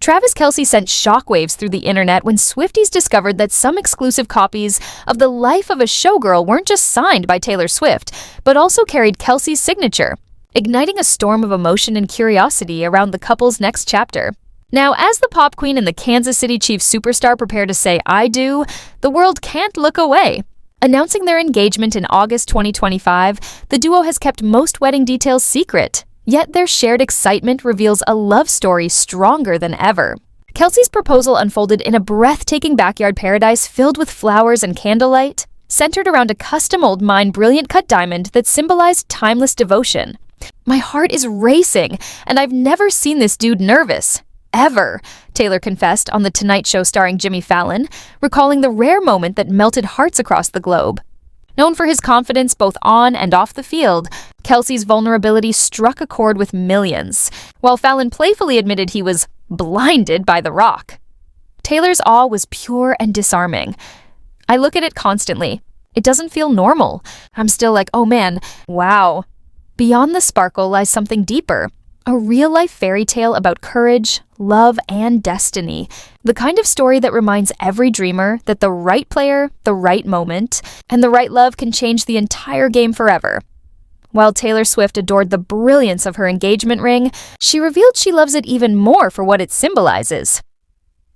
Travis Kelce sent shockwaves through the internet when Swifties discovered that some exclusive copies of The Life of a Showgirl weren't just signed by Taylor Swift, but also carried Kelce's signature, igniting a storm of emotion and curiosity around the couple's next chapter. Now, as the pop queen and the Kansas City Chiefs superstar prepare to say "I do," the world can't look away. Announcing their engagement in August 2025, the duo has kept most wedding details secret. Yet their shared excitement reveals a love story stronger than ever. Kelce's proposal unfolded in a breathtaking backyard paradise filled with flowers and candlelight, centered around a custom old mine brilliant cut diamond that symbolized timeless devotion. "My heart is racing, and I've never seen this dude nervous. Ever," Taylor confessed on The Tonight Show starring Jimmy Fallon, recalling the rare moment that melted hearts across the globe. Known for his confidence both on and off the field, Kelce's vulnerability struck a chord with millions, while Fallon playfully admitted he was blinded by The Rock. Taylor's awe was pure and disarming. "I look at it constantly. It doesn't feel normal. I'm still like, oh man, wow." Beyond the sparkle lies something deeper, a real-life fairy tale about courage, love, and destiny. The kind of story that reminds every dreamer that the right player, the right moment, and the right love can change the entire game forever. While Taylor Swift adored the brilliance of her engagement ring, she revealed she loves it even more for what it symbolizes.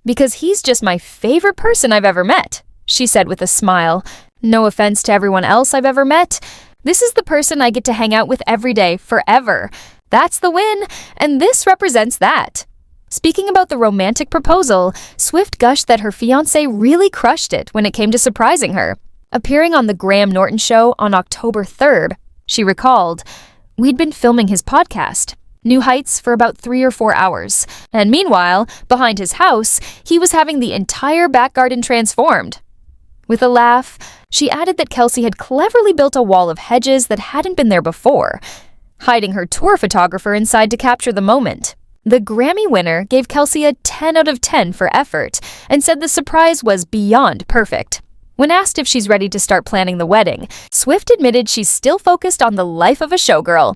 "Because he's just my favorite person I've ever met," she said with a smile. "No offense to everyone else I've ever met. This is the person I get to hang out with every day, forever. That's the win, and this represents that." Speaking about the romantic proposal, Swift gushed that her fiancé really crushed it when it came to surprising her. Appearing on The Graham Norton Show on October 3rd, she recalled, "We'd been filming his podcast, New Heights, for about 3 or 4 hours, and meanwhile, behind his house, he was having the entire back garden transformed." With a laugh, she added that Kelce had cleverly built a wall of hedges that hadn't been there before, hiding her tour photographer inside to capture the moment. The Grammy winner gave Kelce a 10 out of 10 for effort and said the surprise was beyond perfect. When asked if she's ready to start planning the wedding, Swift admitted she's still focused on The Life of a Showgirl.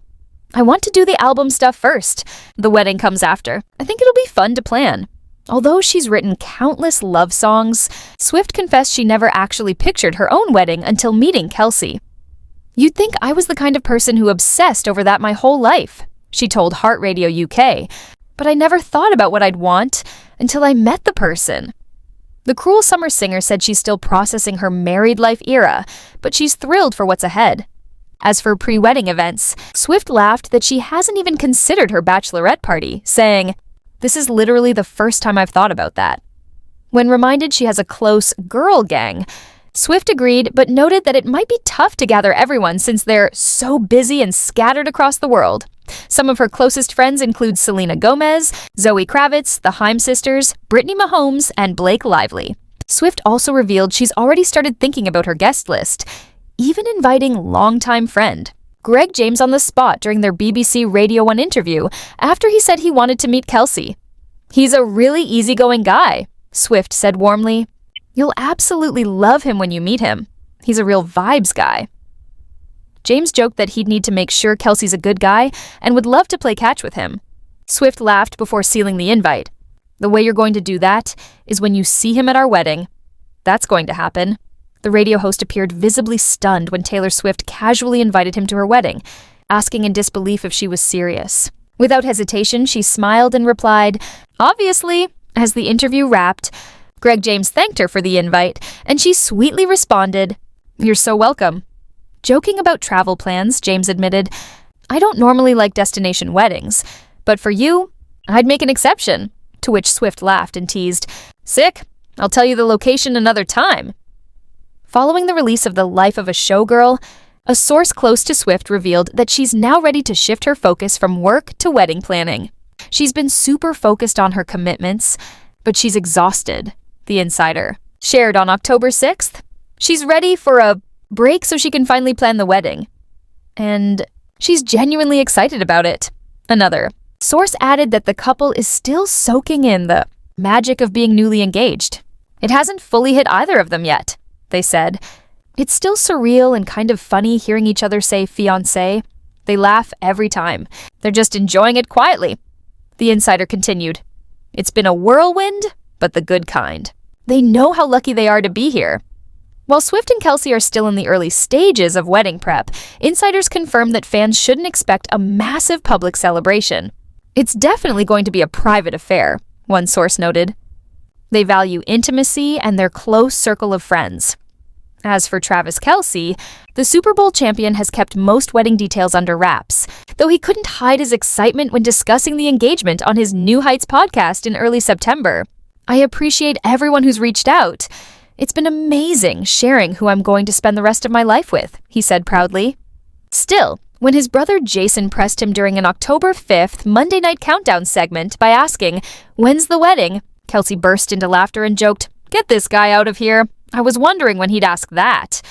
"I want to do the album stuff first. The wedding comes after. I think it'll be fun to plan." Although she's written countless love songs, Swift confessed she never actually pictured her own wedding until meeting Kelce. "You'd think I was the kind of person who obsessed over that my whole life," she told Heart Radio UK, "but I never thought about what I'd want until I met the person." The Cruel Summer singer said she's still processing her married life era, but she's thrilled for what's ahead. As for pre-wedding events, Swift laughed that she hasn't even considered her bachelorette party, saying, "This is literally the first time I've thought about that." When reminded she has a close girl gang, Swift agreed, but noted that it might be tough to gather everyone since they're so busy and scattered across the world. Some of her closest friends include Selena Gomez, Zoe Kravitz, the Haim sisters, Brittany Mahomes, and Blake Lively. Swift also revealed she's already started thinking about her guest list, even inviting longtime friend Greg James on the spot during their BBC Radio 1 interview after he said he wanted to meet Kelce. "He's a really easygoing guy," Swift said warmly. "You'll absolutely love him when you meet him. He's a real vibes guy." James joked that he'd need to make sure Kelce's a good guy and would love to play catch with him. Swift laughed before sealing the invite. "The way you're going to do that is when you see him at our wedding. That's going to happen." The radio host appeared visibly stunned when Taylor Swift casually invited him to her wedding, asking in disbelief if she was serious. Without hesitation, she smiled and replied, "Obviously." As the interview wrapped, Greg James thanked her for the invite, and she sweetly responded, "You're so welcome." Joking about travel plans, James admitted, "I don't normally like destination weddings, but for you, I'd make an exception," to which Swift laughed and teased, "Sick, I'll tell you the location another time." Following the release of The Life of a Showgirl, a source close to Swift revealed that she's now ready to shift her focus from work to wedding planning. She's been super focused on her commitments, but she's exhausted, the insider shared on October 6th. She's ready for a break so she can finally plan the wedding. And she's genuinely excited about it. Another source added that the couple is still soaking in the magic of being newly engaged. "It hasn't fully hit either of them yet," they said. "It's still surreal and kind of funny hearing each other say fiancé. They laugh every time. They're just enjoying it quietly," the insider continued. It's been a whirlwind, but the good kind. They know how lucky they are to be here. While Swift and Kelce are still in the early stages of wedding prep, insiders confirm that fans shouldn't expect a massive public celebration. It's definitely going to be a private affair, one source noted. They value intimacy and their close circle of friends. As for Travis Kelce, the Super Bowl champion has kept most wedding details under wraps, though he couldn't hide his excitement when discussing the engagement on his New Heights podcast in early September. "I appreciate everyone who's reached out. It's been amazing sharing who I'm going to spend the rest of my life with," he said proudly. Still, when his brother Jason pressed him during an October 5th Monday Night Countdown segment by asking, "When's the wedding?" Kelce burst into laughter and joked, "Get this guy out of here. I was wondering when he'd ask that.